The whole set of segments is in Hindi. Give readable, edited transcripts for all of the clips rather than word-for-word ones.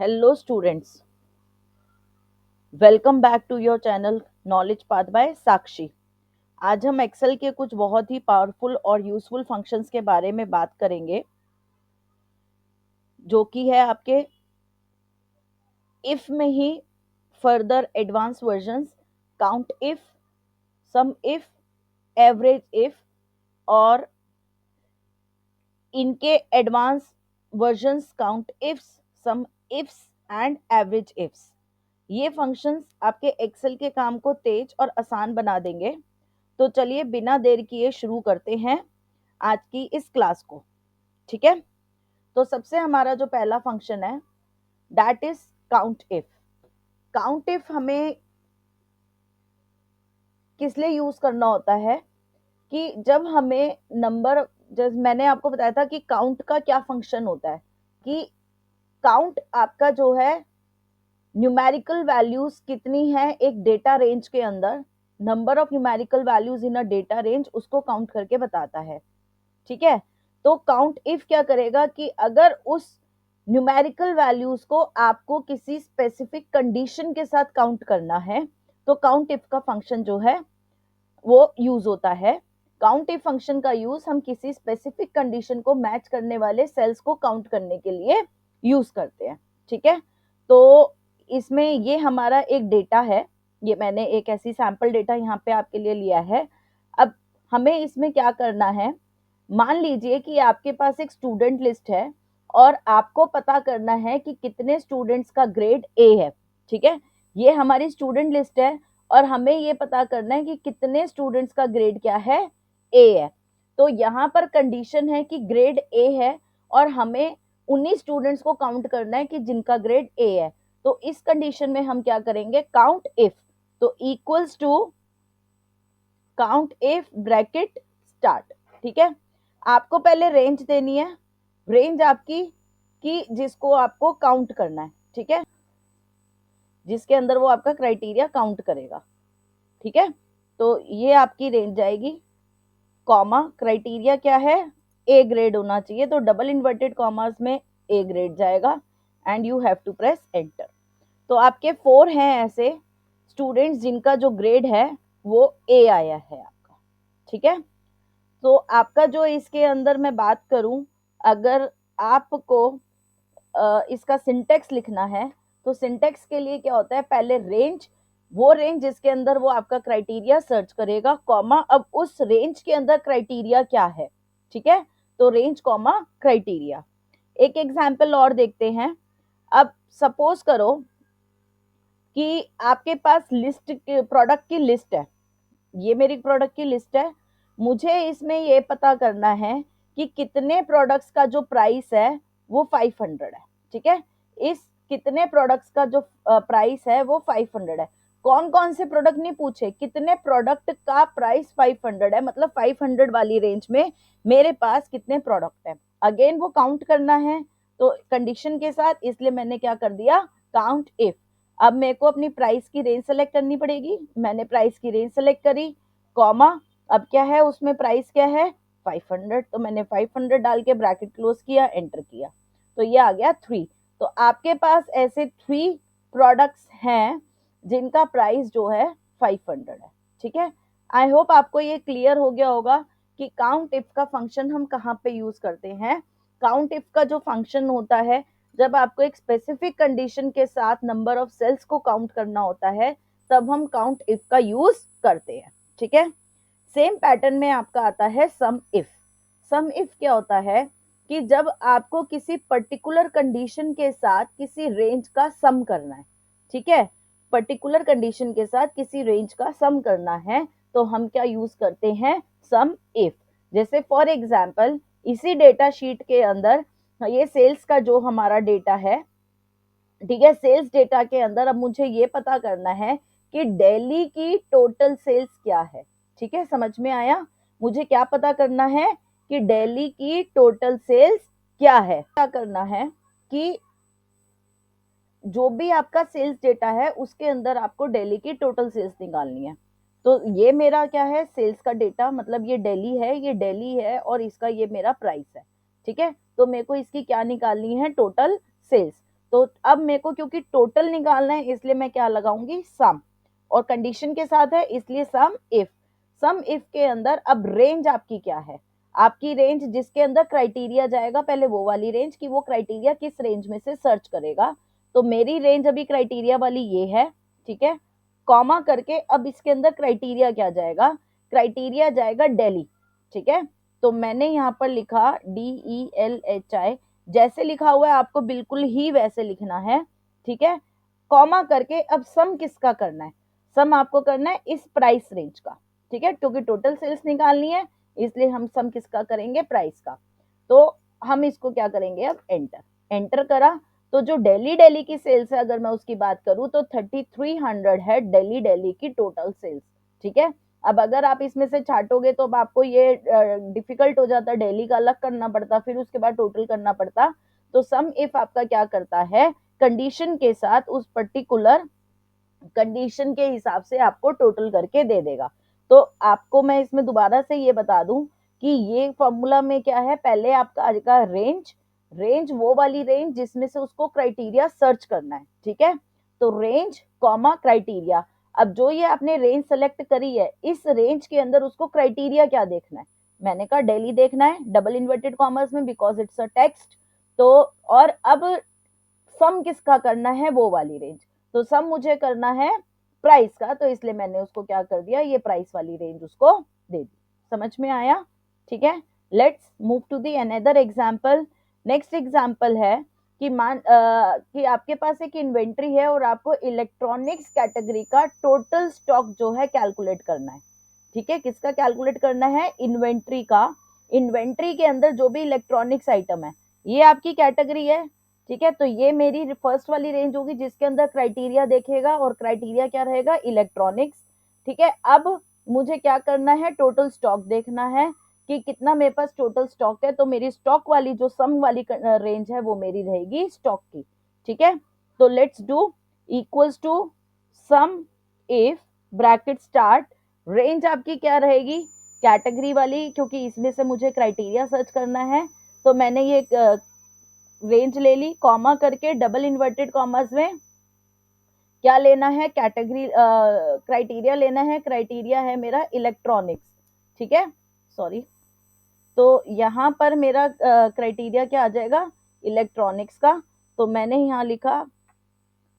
Hello students, welcome back to your channel knowledge path by Sakshi. आज हम एक्सेल के कुछ बहुत ही पावरफुल और यूजफुल फंक्शंस के बारे में बात करेंगे, जो कि है आपके इफ में ही further advance versions, count if, sum if, average if और इनके advance versions count ifs, sum ifs and average ifs. ये फंक्शंस आपके एक्सेल के काम को तेज और आसान बना देंगे। तो चलिए बिना देर किए शुरू करते हैं आज की इस क्लास को। ठीक है, तो सबसे हमारा जो पहला फंक्शन है that is count if. Count if हमें किस लिए यूज करना होता है कि जब हमें नंबर, जैसे मैंने आपको बताया था कि काउंट का क्या फंक्शन होता है, कि काउंट आपका जो है न्यूमेरिकल वैल्यूज कितनी है एक डेटा रेंज के अंदर, number of numerical values in a data range, उसको काउंट करके बताता है। ठीक है, तो काउंट इफ क्या करेगा कि अगर उस न्यूमेरिकल वैल्यूज को आपको किसी स्पेसिफिक कंडीशन के साथ काउंट करना है, तो काउंट इफ का फंक्शन जो है वो यूज होता है। काउंट इफ फंक्शन का यूज हम किसी स्पेसिफिक कंडीशन को मैच करने वाले सेल्स को काउंट करने के लिए यूज करते हैं। ठीक है, तो इसमें ये हमारा एक डेटा है, ये मैंने एक ऐसी सैंपल डेटा यहाँ पे आपके लिए लिया है। अब हमें इसमें क्या करना है, मान लीजिए कि आपके पास एक स्टूडेंट लिस्ट है और आपको पता करना है कि कितने स्टूडेंट्स का ग्रेड ए है। ठीक है, ये हमारी स्टूडेंट लिस्ट है और हमें ये पता करना है कि कितने स्टूडेंट्स का ग्रेड क्या है, ए है। तो यहाँ पर कंडीशन है कि ग्रेड ए है और हमें उन्हीं स्टूडेंट्स को काउंट करना है कि जिनका ग्रेड ए है। तो इस कंडीशन में हम क्या करेंगे, काउंट इफ, तो equals to count if bracket start. ठीक है, आपको पहले रेंज देनी है, रेंज आपकी कि जिसको आपको काउंट करना है। ठीक है, जिसके अंदर वो आपका क्राइटेरिया काउंट करेगा। ठीक है, तो ये आपकी रेंज जाएगी, कॉमा क्राइटेरिया क्या है, ए ग्रेड होना चाहिए, तो डबल इन्वर्टेड कॉमास में ए ग्रेड जाएगा and you have to press enter. तो आपके 4 हैं ऐसे स्टूडेंट्स जिनका जो ग्रेड है वो ए आया है आपका। ठीक है, तो आपका जो इसके अंदर मैं बात करूं, अगर आपको इसका सिंटेक्स लिखना है, तो सिंटेक्स के लिए क्या होता है, पहले रेंज, वो रेंज जिसके अंदर वो आपका क्राइटेरिया सर्च करेगा, कॉमा अब उस रेंज के अंदर क्राइटेरिया क्या है। ठीक है, तो रेंज कॉमा क्राइटेरिया। एक एग्जांपल और देखते हैं। अब सपोज करो कि आपके पास लिस्ट, प्रोडक्ट की लिस्ट है, ये मेरी प्रोडक्ट की लिस्ट है, मुझे इसमें ये पता करना है कि कितने प्रोडक्ट्स का जो प्राइस है वो 500 है। ठीक है, इस कितने प्रोडक्ट्स का जो प्राइस है वो 500 है। कौन कौन से प्रोडक्ट नहीं पूछे, कितने प्रोडक्ट का प्राइस 500 है, मतलब 500 वाली रेंज में मेरे पास कितने प्रोडक्ट है, अगेन वो काउंट करना है तो कंडीशन के साथ, इसलिए मैंने क्या कर दिया, काउंट इफ। अब मेरे को अपनी प्राइस की रेंज सेलेक्ट करनी पड़ेगी, मैंने प्राइस की रेंज सेलेक्ट करी, कॉमा अब क्या है उसमें प्राइस क्या है 500, तो मैंने 500 डाल के ब्रैकेट क्लोज किया, एंटर किया, तो ये आ गया 3। तो आपके पास ऐसे 3 प्रोडक्ट्स हैं जिनका प्राइस जो है 500 है। ठीक है, आई होप आपको ये क्लियर हो गया होगा कि काउंट इफ का फंक्शन हम कहाँ पे यूज करते हैं। काउंट इफ का जो फंक्शन होता है, जब आपको एक स्पेसिफिक कंडीशन के साथ नंबर ऑफ सेल्स को काउंट करना होता है, तब हम काउंट इफ का यूज करते हैं। ठीक है, सेम पैटर्न में आपका आता है सम इफ। सम इफ क्या होता है कि जब आपको किसी पर्टिकुलर कंडीशन के साथ किसी रेंज का सम करना है। ठीक है, पर्टिकुलर कंडीशन के साथ किसी रेंज का सम करना है, तो हम क्या यूज करते हैं, सम इफ। जैसे फॉर एग्जांपल इसी डेटा शीट के अंदर ये सेल्स का जो हमारा डेटा है, ठीक है, सेल्स डेटा के अंदर अब मुझे ये पता करना है कि दिल्ली की टोटल सेल्स क्या है। ठीक है, समझ में आया, मुझे क्या पता करना है कि दिल्ली की टोटल सेल्स क्या है। क्या करना है कि जो भी आपका सेल्स डेटा है उसके अंदर आपको दिल्ली की टोटल सेल्स निकालनी है। तो ये मेरा क्या है, सेल्स का डेटा, मतलब ये दिल्ली है, ये दिल्ली है और इसका ये मेरा प्राइस है। ठीक है, तो मेरे को इसकी क्या निकालनी है, टोटल सेल्स। तो अब मेरे को क्योंकि टोटल निकालना है इसलिए मैं क्या लगाऊंगी, सम, और कंडीशन के साथ है इसलिए सम इफ के अंदर अब रेंज आपकी क्या है, आपकी रेंज जिसके अंदर क्राइटेरिया जाएगा, पहले वो वाली रेंज कि वो क्राइटेरिया किस रेंज में से सर्च करेगा। तो मेरी रेंज अभी क्राइटेरिया वाली ये है, ठीक है, कॉमा करके अब इसके अंदर क्राइटेरिया क्या जाएगा, क्राइटेरिया जाएगा दिल्ली, ठीक है। तो मैंने यहाँ पर लिखा DELHI, जैसे लिखा हुआ है आपको बिल्कुल ही वैसे लिखना है, ठीक है। कॉमा करके अब सम किसका करना है, सम आपको करना है इस प्राइस रेंज का, ठीक है, क्योंकि टोटल सेल्स निकालनी है इसलिए हम सम किसका करेंगे, प्राइस का। तो हम इसको क्या करेंगे, अब एंटर करा। तो जो दिल्ली की सेल्स है अगर मैं उसकी बात करूं तो 3300 है दिल्ली की टोटल सेल्स, ठीक है। अब अगर आप इसमें से छाटोगे तो अब आपको ये डिफिकल्ट हो जाता, दिल्ली का अलग करना पड़ता, फिर उसके बाद टोटल करना पड़ता। तो सम इफ आपका क्या करता है, कंडीशन के साथ उस पर्टिकुलर कंडीशन के हिसाब से आपको टोटल करके दे देगा। तो आपको मैं इसमें दोबारा से ये बता दूं कि ये फॉर्मूला में क्या है, पहले आपका आएगा रेंज वो वाली रेंज जिसमें से उसको क्राइटेरिया सर्च करना है, ठीक है। तो रेंज कॉमा क्राइटेरिया, अब जो ये आपने रेंज सेलेक्ट करी है इस रेंज के अंदर उसको क्राइटेरिया क्या देखना है, मैंने कहा दिल्ली देखना है डबल इन्वर्टेड कॉमर्स में बिकॉज इट्स अ टेक्स्ट। तो और अब सम किसका करना है, वो वाली रेंज, तो सम मुझे करना है प्राइस का, तो इसलिए मैंने उसको क्या कर दिया, ये प्राइस वाली रेंज उसको दे दी। समझ में आया, ठीक है। Let's move to the another example. Next example है कि कि आपके पास एक इन्वेंट्री है और आपको इलेक्ट्रॉनिक्स कैटेगरी का टोटल स्टॉक जो है कैलकुलेट करना है, ठीक है। किसका कैलकुलेट करना है, इन्वेंट्री का। इन्वेंट्री के अंदर जो भी इलेक्ट्रॉनिक्स आइटम है ये आपकी कैटेगरी है, ठीक है। तो ये मेरी फर्स्ट वाली रेंज होगी जिसके अंदर क्राइटेरिया देखेगा और क्राइटेरिया क्या रहेगा, इलेक्ट्रॉनिक्स, ठीक है। अब मुझे क्या करना है, टोटल स्टॉक देखना है कि कितना मेरे पास टोटल स्टॉक है। तो मेरी स्टॉक वाली जो सम वाली रेंज है वो मेरी रहेगी स्टॉक की, ठीक है। तो let's do equals to sum if bracket start, range आपकी क्या रहेगी, कैटेगरी वाली, क्योंकि इसमें से मुझे क्राइटेरिया सर्च करना है। तो मैंने ये रेंज ले ली, कॉमा करके डबल इन्वर्टेड कॉमर्स में क्या लेना है, कैटेगरी क्राइटेरिया लेना है, क्राइटेरिया है मेरा इलेक्ट्रॉनिक्स, ठीक है, सॉरी। तो यहाँ पर मेरा क्राइटेरिया क्या आ जाएगा, इलेक्ट्रॉनिक्स का। तो मैंने यहाँ लिखा,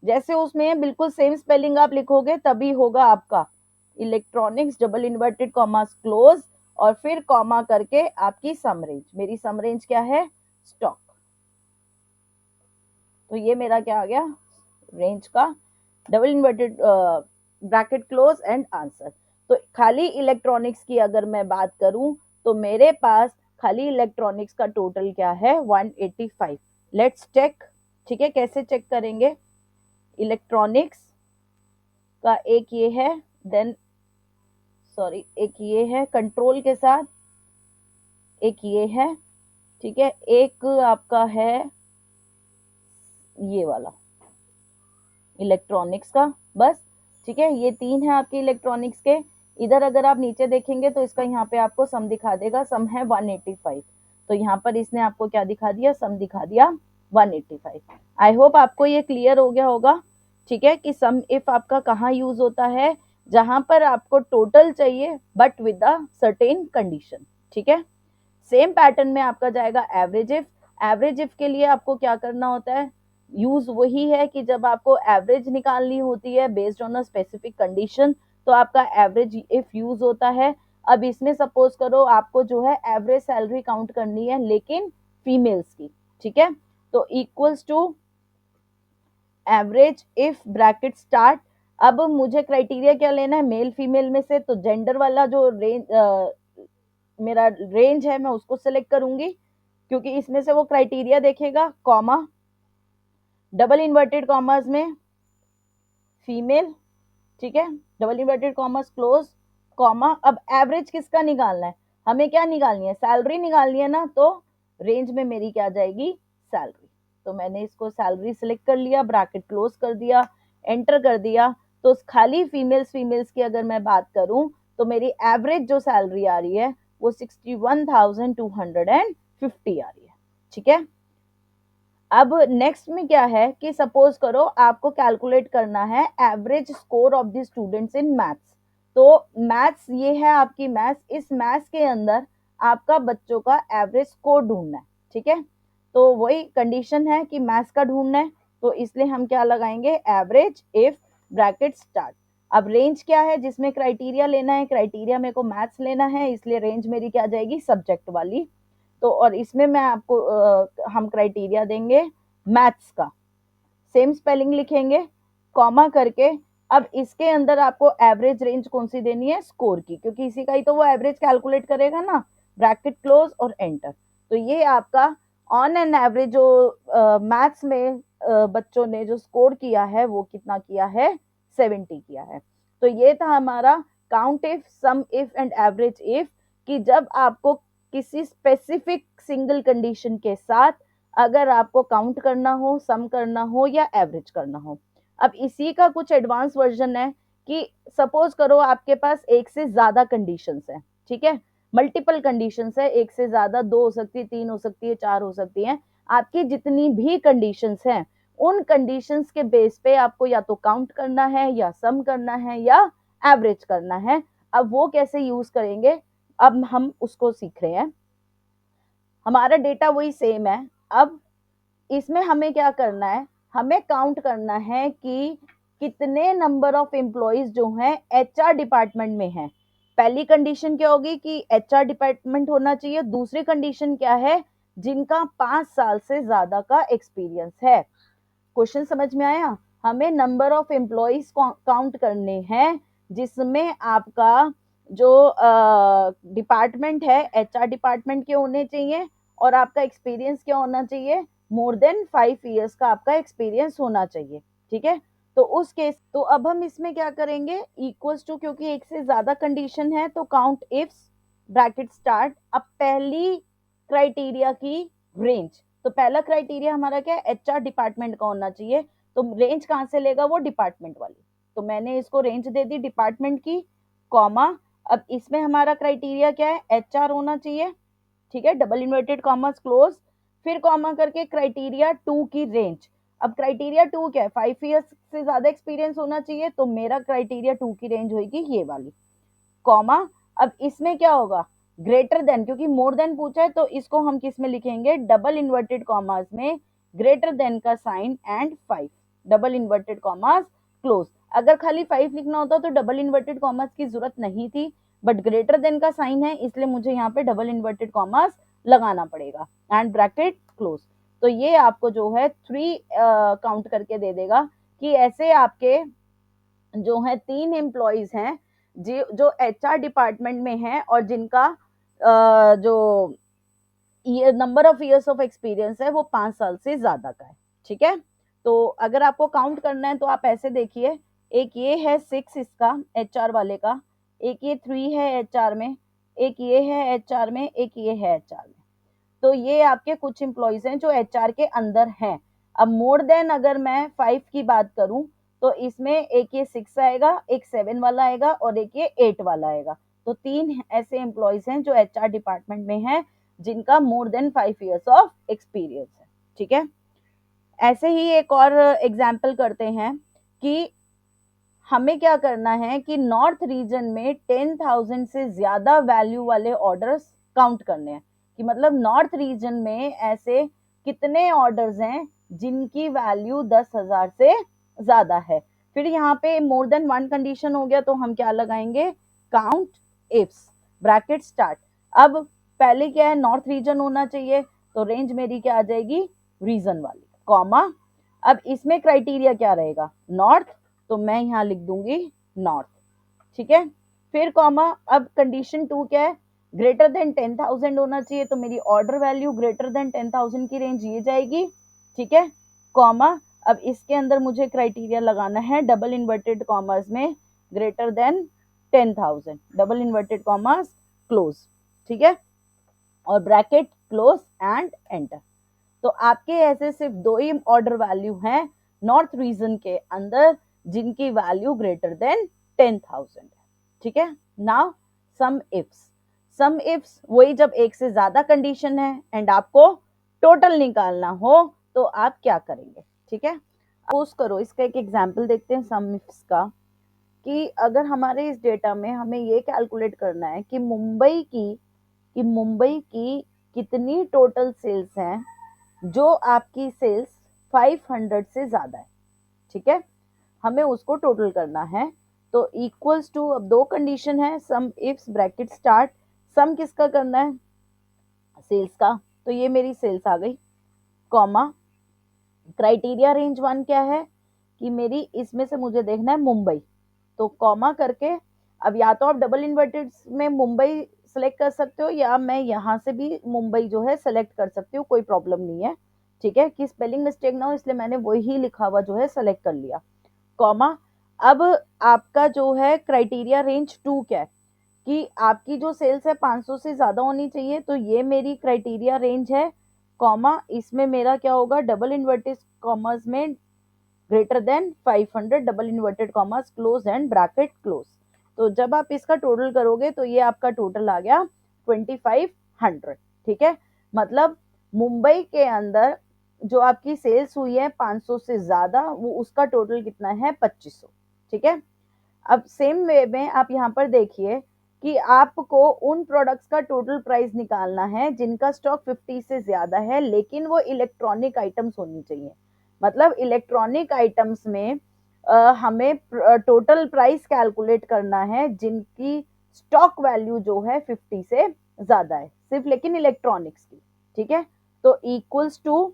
जैसे उसमें बिल्कुल सेम स्पेलिंग आप लिखोगे तभी होगा आपका, electronics double inverted commas close और फिर कॉमा करके आपकी सम रेंज, मेरी सम रेंज क्या है, स्टॉक। तो ये मेरा क्या आ गया, रेंज का double inverted bracket close and answer. तो खाली इलेक्ट्रॉनिक्स की अगर मैं बात करूं तो मेरे पास खाली इलेक्ट्रॉनिक्स का टोटल क्या है, 185। लेट्स चेक, ठीक है, कैसे चेक करेंगे, इलेक्ट्रॉनिक्स का एक ये है, देन सॉरी एक ये है कंट्रोल के साथ, एक ये है, ठीक है, एक आपका है ये वाला इलेक्ट्रॉनिक्स का, बस, ठीक है। ये तीन है आपके इलेक्ट्रॉनिक्स के। इधर अगर आप नीचे देखेंगे तो इसका यहाँ पे आपको सम दिखा देगा, सम है 185। तो यहाँ पर इसने आपको क्या दिखा दिया, सम दिखा दिया 185। आई होप आपको ये क्लियर हो गया होगा, ठीक है, कि सम इफ आपका कहाँ यूज होता है, जहां पर आपको टोटल चाहिए but with a certain condition, ठीक है। सेम पैटर्न में आपका जाएगा एवरेज इफ। एवरेज इफ के लिए आपको क्या करना होता है, यूज वही है कि जब आपको एवरेज निकालनी होती है based on a specific condition, तो आपका एवरेज इफ यूज होता है। अब इसमें सपोज करो आपको जो है एवरेज सैलरी काउंट करनी है लेकिन फीमेल्स की, ठीक है। तो equals to average if bracket start, अब मुझे क्राइटेरिया क्या लेना है, मेल फीमेल में से, तो जेंडर वाला जो रेंज मेरा रेंज है मैं उसको सिलेक्ट करूंगी क्योंकि इसमें से वो क्राइटेरिया देखेगा, कॉमा डबल इन्वर्टेड कॉमर्स में फीमेल, ठीक है, double inverted commas close, comma. अब एवरेज किसका निकालना है, हमें क्या निकालनी है, सैलरी निकालनी है ना, तो रेंज में मेरी क्या जाएगी, सैलरी। तो मैंने इसको सैलरी सिलेक्ट कर लिया, ब्रैकेट क्लोज कर दिया, एंटर कर दिया। तो खाली फीमेल्स की अगर मैं बात करूं तो मेरी एवरेज जो सैलरी आ रही है वो 61,250 आ रही है, ठीक है। अब नेक्स्ट में क्या है कि सपोज करो आपको कैलकुलेट करना है average score of the students in maths. तो मैथ्स ये है आपकी मैथ्स, इस मैथ्स के अंदर आपका बच्चों का एवरेज स्कोर ढूंढना है, ठीक है। तो वही कंडीशन है कि मैथ्स का ढूंढना है, तो इसलिए हम क्या लगाएंगे, एवरेज इफ ब्रैकेट स्टार्ट। अब रेंज क्या है जिसमें क्राइटेरिया लेना है, क्राइटेरिया मेरे को मैथ्स लेना है, इसलिए रेंज मेरी क्या जाएगी, सब्जेक्ट वाली। तो और इसमें मैं आपको हम क्राइटेरिया देंगे मैथ्स का, सेम स्पेलिंग लिखेंगे कॉमा करके। अब इसके अंदर आपको एवरेज रेंज कौन सी देनी है, स्कोर की, क्योंकि इसी का ही तो वो एवरेज कैलकुलेट करेगा ना, ब्रैकेट क्लोज और एंटर। तो ये आपका ऑन एन एवरेज जो मैथ्स में बच्चों ने जो स्कोर किया है वो कितना किया है, 70 किया है। तो ये था हमारा count if, sum if and average if, कि जब आपको किसी स्पेसिफिक सिंगल कंडीशन के साथ अगर आपको काउंट करना हो, सम करना हो या एवरेज करना हो। अब इसी का कुछ एडवांस वर्जन है कि सपोज करो आपके पास एक से ज्यादा कंडीशंस है, ठीक है, मल्टीपल कंडीशंस है, एक से ज्यादा, दो हो सकती है, तीन हो सकती है, चार हो सकती है, आपकी जितनी भी कंडीशंस हैं उन कंडीशंस के बेस पे आपको या तो काउंट करना है या सम करना है या एवरेज करना है। अब वो कैसे यूज करेंगे, अब हम उसको सीख रहे हैं। हमारा डेटा वही सेम है। अब इसमें हमें क्या करना है, हमें काउंट करना है कि कितने नंबर ऑफ एम्प्लॉइज जो हैं एचआर डिपार्टमेंट में हैं। पहली कंडीशन क्या होगी कि एचआर डिपार्टमेंट होना चाहिए, दूसरी कंडीशन क्या है, जिनका 5 साल से ज्यादा का एक्सपीरियंस है। क्वेश्चन समझ में आया, हमें नंबर ऑफ एम्प्लॉइज काउंट करने हैं जिसमें आपका जो डिपार्टमेंट है एचआर डिपार्टमेंट के होने चाहिए, और आपका एक्सपीरियंस क्या होना चाहिए, मोर देन 5 इयर्स का आपका एक्सपीरियंस होना चाहिए, ठीक है। तो उस केस, तो अब हम इसमें क्या करेंगे, इक्वल्स टू, क्योंकि एक से ज्यादा कंडीशन है तो काउंट इफ्स ब्रैकेट स्टार्ट। अब पहली क्राइटेरिया की रेंज, तो पहला क्राइटेरिया हमारा क्या है, एचआर डिपार्टमेंट का होना चाहिए। तो रेंज कहां से लेगा, वो डिपार्टमेंट वाली, तो मैंने इसको रेंज दे दी डिपार्टमेंट की, कॉमा। अब इसमें हमारा क्राइटेरिया क्या है, एचआर होना चाहिए, ठीक है, डबल इन्वर्टेड कॉमर्स क्लोज, फिर कॉमा करके क्राइटेरिया 2 की रेंज। अब क्राइटेरिया 2 क्या है, 5 इयर्स से ज्यादा एक्सपीरियंस होना चाहिए, तो मेरा क्राइटेरिया 2 की रेंज होगी ये वाली, कॉमा। अब इसमें क्या होगा, ग्रेटर देन, क्योंकि मोर देन पूछा है तो इसको हम किस में लिखेंगे, डबल इन्वर्टेड कॉमर्स में, ग्रेटर देन का sign and 5, double inverted commas close. अगर खाली 5 लिखना होता तो डबल इन्वर्टेड कॉमर्स की जरूरत नहीं थी, बट ग्रेटर देन का साइन है इसलिए मुझे यहाँ पे डबल इन्वर्टेड कॉमर्स लगाना पड़ेगा, एंड ब्रैकेट क्लोज। तो ये आपको जो है 3 काउंट करके दे देगा कि ऐसे आपके जो है 3 एम्प्लॉइज हैं जो एचआर डिपार्टमेंट में हैं और जिनका जो ये number of years of experience है वो 5 साल से ज्यादा का है, ठीक है। तो अगर आपको काउंट करना है तो आप ऐसे देखिए, एक ये है 6 इसका एचआर वाले का, एक ये 3 है एचआर में, एक ये है एचआर में, एक ये है एचआर में। तो ये आपके कुछ एम्प्लॉइज हैं जो एचआर के अंदर हैं। अब मोर देन अगर मैं 5 की बात करूं तो इसमें एक ये 6 आएगा, एक 7 वाला आएगा और एक ये 8 वाला आएगा। तो 3 ऐसे एम्प्लॉइज हैं जो एचआर डिपार्टमेंट में हैं जिनका more than 5 years of experience है, ठीक है। ऐसे ही एक और एग्जाम्पल करते हैं कि हमें क्या करना है कि नॉर्थ रीजन में 10,000 से ज्यादा वैल्यू वाले ऑर्डर्स काउंट करने हैं, कि मतलब नॉर्थ रीजन में ऐसे कितने ऑर्डर्स हैं जिनकी वैल्यू 10,000 से ज्यादा है। फिर यहाँ पे मोर देन वन कंडीशन हो गया तो हम क्या लगाएंगे, काउंट इफ्स ब्रैकेट स्टार्ट। अब पहले क्या है, नॉर्थ रीजन होना चाहिए, तो रेंज मेरी क्या आ जाएगी, रीजन वाली, कॉमा। अब इसमें क्राइटेरिया क्या रहेगा, नॉर्थ, तो मैं यहां लिख दूंगी नॉर्थ, ठीक है। फिर कॉमा, अब कंडीशन 2 क्या है, ग्रेटर देन 10,000 होना चाहिए, तो मेरी ऑर्डर वैल्यू ग्रेटर देन 10,000 की रेंज ये जाएगी, ठीक है, कॉमा। अब इसके अंदर मुझे क्राइटेरिया लगाना है डबल इन्वर्टेड कॉमर्स में, greater then 10,000, double inverted commas close, ठीक है, और ब्रैकेट क्लोज एंड एंटर। तो आपके ऐसे सिर्फ 2 ही ऑर्डर वैल्यू हैं नॉर्थ रीजन के अंदर जिनकी वैल्यू ग्रेटर देन 10,000 है, ठीक है। Now some ifs, sum ifs वही जब एक से ज्यादा कंडीशन है एंड आपको टोटल निकालना हो तो आप क्या करेंगे, ठीक है। सपोज करो, इसका एक एग्जांपल देखते हैं सम इफ्स का, कि अगर हमारे इस डेटा में हमें ये कैलकुलेट करना है कि मुंबई की कितनी टोटल सेल्स हैं जो आपकी सेल्स 500 से ज्यादा है, ठीक है, हमें उसको टोटल करना है। तो इक्वल्स टू, अब दो कंडीशन है, सम इफ्स ब्रैकेट स्टार्ट, सम किसका करना है, सेल्स का, तो ये मेरी सेल्स आ गई, कॉमा क्राइटेरिया रेंज वन क्या है कि मेरी इसमें से मुझे देखना है मुंबई, तो कॉमा करके, अब या तो आप डबल इन्वर्टेड में मुंबई सेलेक्ट कर सकते हो या मैं यहाँ से भी मुंबई जो है सेलेक्ट कर सकती हूँ, कोई प्रॉब्लम नहीं है, ठीक है, कि स्पेलिंग मिस्टेक ना हो इसलिए मैंने वही लिखा हुआ जो है सेलेक्ट कर लिया, कॉमा। अब आपका जो है क्राइटेरिया रेंज टू क्या है कि आपकी जो सेल्स है 500 से ज्यादा होनी चाहिए, तो ये मेरी क्राइटेरिया रेंज है, कॉमा इसमें मेरा क्या होगा, डबल इन्वर्टेड कॉमर्स में greater then 500 double inverted commas close and bracket close. तो जब आप इसका टोटल करोगे तो ये आपका टोटल आ गया 2500, ठीक है, मतलब मुंबई के अंदर जो आपकी सेल्स हुई है 500 से ज्यादा, वो उसका टोटल कितना है 2500, ठीक है। अब सेम वे में आप यहाँ पर देखिए कि आपको उन प्रोडक्ट्स का टोटल प्राइस निकालना है जिनका स्टॉक 50 से ज्यादा है, लेकिन वो इलेक्ट्रॉनिक आइटम्स होनी चाहिए, मतलब इलेक्ट्रॉनिक आइटम्स में हमें टोटल प्राइस कैलकुलेट करना है जिनकी स्टॉक वैल्यू जो है 50 से ज्यादा है, सिर्फ लेकिन इलेक्ट्रॉनिक्स की, ठीक है। तो equals to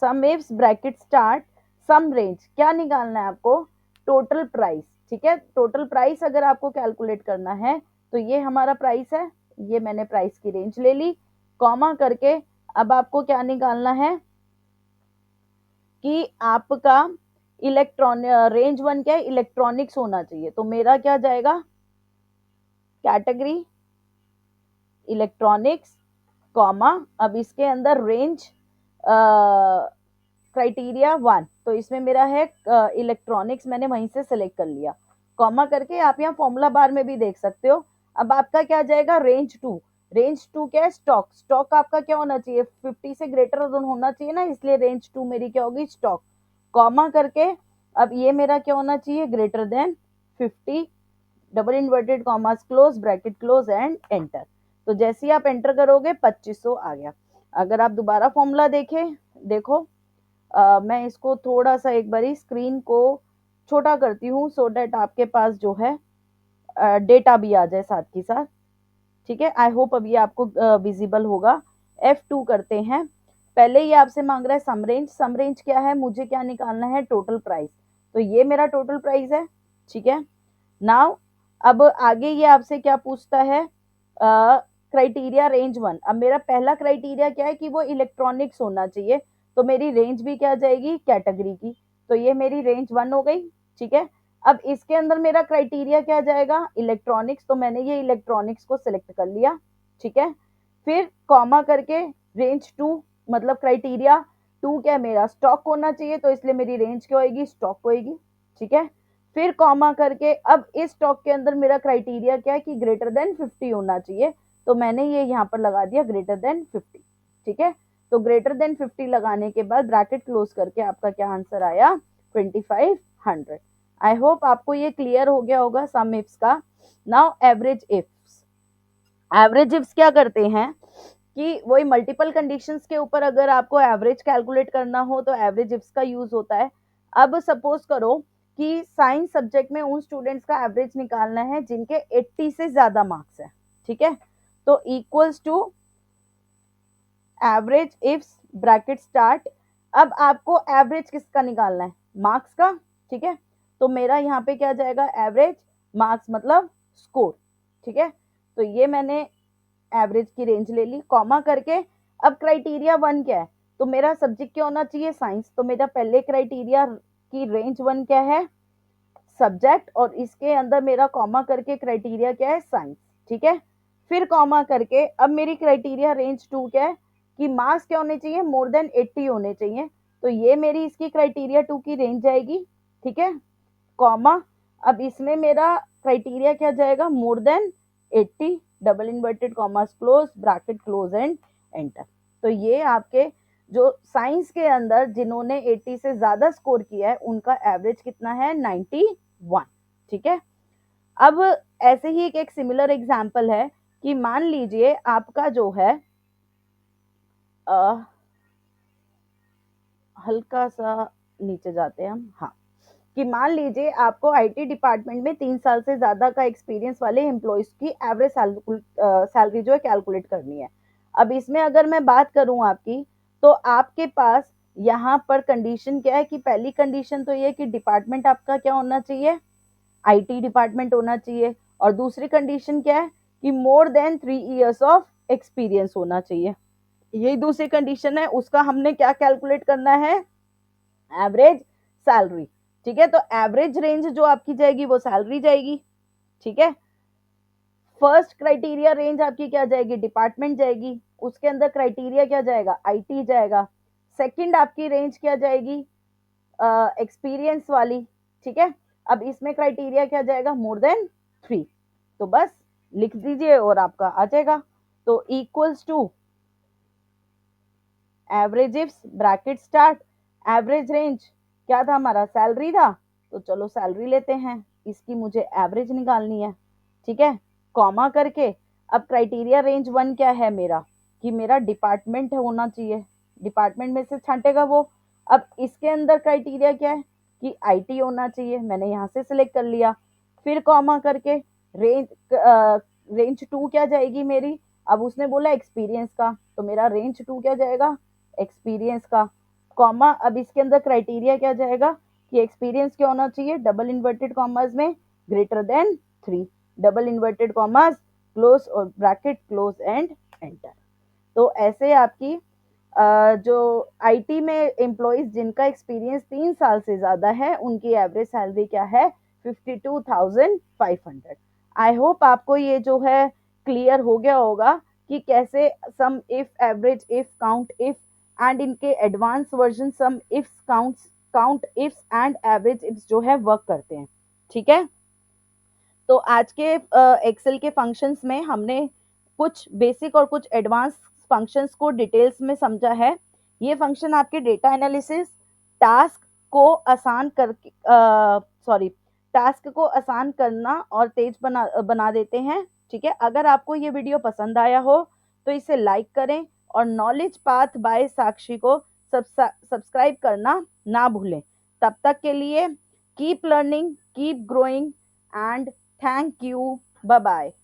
sum ifs bracket start, sum range क्या निकालना है आपको, टोटल प्राइस, ठीक है, टोटल प्राइस अगर आपको कैलकुलेट करना है तो ये हमारा प्राइस है, ये मैंने प्राइस की रेंज ले ली, कॉमा करके, अब आपको क्या निकालना है कि आपका इलेक्ट्रॉनिक रेंज वन क्या है, इलेक्ट्रॉनिक्स होना चाहिए, तो मेरा क्या जाएगा, कैटेगरी इलेक्ट्रॉनिक्स, कॉमा, अब इसके अंदर रेंज क्राइटेरिया वन, तो इसमें मेरा है इलेक्ट्रॉनिक्स, मैंने वहीं से सिलेक्ट कर लिया, कॉमा करके, आप यहाँ फॉर्मूला बार में भी देख सकते हो। अब आपका क्या जाएगा, रेंज टू, रेंज टू क्या है, स्टॉक, स्टॉक आपका क्या होना चाहिए, 50 से ग्रेटर होना चाहिए ना, इसलिए रेंज टू मेरी क्या होगी, स्टॉक, कॉमा करके, अब ये मेरा क्या होना चाहिए, greater than 50 double inverted commas close bracket close and enter. तो जैसे ही आप एंटर करोगे 2500 आ गया। अगर आप दोबारा फॉर्मूला देखें, देखो मैं इसको थोड़ा सा एक बारी स्क्रीन को छोटा करती हूँ सो डेट आपके पास जो है डेटा भी आ जाए साथ ही साथ, ठीक है, आई होप अब ये आपको विजिबल होगा। F2 करते हैं, पहले ये आपसे मांग रहा है सम रेंज, सम रेंज क्या है, मुझे क्या निकालना है, टोटल प्राइस, तो ये मेरा टोटल प्राइस है, ठीक है। नाउ अब आगे ये आपसे क्या पूछता है, क्राइटेरिया रेंज वन, अब मेरा पहला क्राइटेरिया क्या है कि वो इलेक्ट्रॉनिक्स होना चाहिए, तो मेरी रेंज भी क्या जाएगी, कैटेगरी की, तो ये मेरी रेंज वन हो गई, ठीक है। अब इसके अंदर मेरा क्राइटेरिया क्या जाएगा, इलेक्ट्रॉनिक्स, तो मैंने ये इलेक्ट्रॉनिक्स को सिलेक्ट कर लिया, ठीक है। फिर कॉमा करके रेंज टू, मतलब क्राइटेरिया टू क्या है मेरा, स्टॉक होना चाहिए, तो इसलिए मेरी रेंज क्या होगी, स्टॉक होगी, ठीक है। फिर कॉमा करके, अब इस स्टॉक के अंदर मेरा क्राइटेरिया क्या है कि ग्रेटर देन 50 होना चाहिए, तो मैंने ये यहाँ पर लगा दिया ग्रेटर देन 50, ठीक है। तो ग्रेटर देन 50 लगाने के बाद ब्रैकेट क्लोज करके आपका क्या आंसर आया, 2500। आई होप आपको ये क्लियर हो गया होगा सम इफ्स का। Now average ifs, average ifs क्या करते हैं कि वही मल्टीपल कंडीशंस के ऊपर अगर आपको एवरेज कैलकुलेट करना हो तो एवरेज इफ्स का यूज होता है। अब सपोज करो कि साइंस सब्जेक्ट में उन स्टूडेंट्स का एवरेज निकालना है जिनके 80 से ज्यादा मार्क्स है, ठीक है, तो equals to average ifs bracket start, अब आपको एवरेज किसका निकालना है, मार्क्स का, ठीक है, तो मेरा यहाँ पे क्या जाएगा, एवरेज मार्क्स मतलब स्कोर, ठीक है, तो ये मैंने एवरेज की रेंज ले ली, कॉमा करके, अब क्राइटेरिया वन क्या है, तो मेरा सब्जेक्ट क्या होना चाहिए, साइंस, तो मेरा पहले क्राइटेरिया की रेंज वन क्या है, सब्जेक्ट, और इसके अंदर मेरा कॉमा करके क्राइटेरिया क्या है, साइंस, ठीक है। फिर कॉमा करके अब मेरी क्राइटेरिया रेंज टू क्या है कि मार्क्स क्या होने चाहिए, मोर देन 80 होने चाहिए, तो ये मेरी इसकी क्राइटेरिया टू की रेंज जाएगी, ठीक है, कॉमा, अब इसमें मेरा क्राइटेरिया क्या जाएगा, more than 80 double inverted commas close bracket close and enter. तो ये आपके जो साइंस के अंदर जिन्होंने 80 से ज्यादा स्कोर किया है उनका एवरेज कितना है, 91। ठीक है। अब ऐसे ही एक सिमिलर एग्जांपल है कि मान लीजिए आपका जो है हल्का सा नीचे जाते हैं हम, हाँ, कि मान लीजिए आपको आईटी डिपार्टमेंट में 3 साल से ज्यादा का एक्सपीरियंस वाले एम्प्लॉयज की एवरेज सैलरी जो है कैलकुलेट करनी है। अब इसमें अगर मैं बात करूं आपकी, तो आपके पास यहाँ पर कंडीशन क्या है कि पहली कंडीशन तो ये कि डिपार्टमेंट आपका क्या होना चाहिए, आईटी डिपार्टमेंट होना चाहिए। और दूसरी कंडीशन क्या है कि more than 3 years of experience होना चाहिए। यही दूसरी कंडीशन है, उसका हमने क्या कैलकुलेट करना है, एवरेज सैलरी। ठीक है, तो एवरेज रेंज जो आपकी जाएगी वो सैलरी जाएगी। ठीक है, फर्स्ट क्राइटेरिया रेंज आपकी क्या जाएगी, डिपार्टमेंट जाएगी, उसके अंदर क्राइटेरिया क्या जाएगा, आईटी जाएगा। सेकंड आपकी रेंज क्या जाएगी, एक्सपीरियंस वाली। ठीक है, अब इसमें क्राइटेरिया क्या जाएगा, मोर देन 3। तो बस लिख दीजिए और आपका आ जाएगा। तो equals to averages bracket start, average range क्या था हमारा, सैलरी था, तो चलो सैलरी लेते हैं, इसकी मुझे एवरेज निकालनी है। ठीक है, कॉमा करके अब क्राइटेरिया रेंज 1 क्या है मेरा, कि मेरा डिपार्टमेंट होना चाहिए, डिपार्टमेंट में से छांटेगा वो। अब इसके अंदर क्राइटेरिया क्या है कि आईटी होना चाहिए, मैंने यहाँ से सिलेक्ट कर लिया। फिर कॉमा करके रेंज रेंज 2 क्या जाएगी मेरी, अब उसने बोला एक्सपीरियंस का, तो मेरा रेंज 2 क्या जाएगा, एक्सपीरियंस का। कॉमा अब इसके अंदर क्राइटेरिया क्या जाएगा कि एक्सपीरियंस क्या होना चाहिए, डबल इन्वर्टेड कॉमर्स में greater then 3, double inverted commas close और ब्रैकेट क्लोज एंड एंटर। तो ऐसे आपकी जो आईटी में एम्प्लॉयज जिनका एक्सपीरियंस 3 साल से ज्यादा है उनकी एवरेज सैलरी क्या है, 52,500। आई होप आपको ये जो है क्लियर हो गया होगा कि कैसे sum if, average if, count if and इनके advance version sum if, count ifs and average ifs जो है वर्क करते हैं। ठीक है, तो आज के एक्सेल के फंक्शंस में हमने कुछ बेसिक और कुछ एडवांस फंक्शंस को डिटेल्स में समझा है। ये फंक्शन आपके डेटा एनालिसिस टास्क को आसान कर सॉरी टास्क को आसान करना और तेज बना देते हैं। ठीक है, अगर आपको ये वीडियो पसंद आया हो तो इसे लाइक करें और नॉलेज पाथ बाय साक्षी को सब्सक्राइब करना ना भूलें। तब तक के लिए keep learning, keep growing and thank you. Bye bye.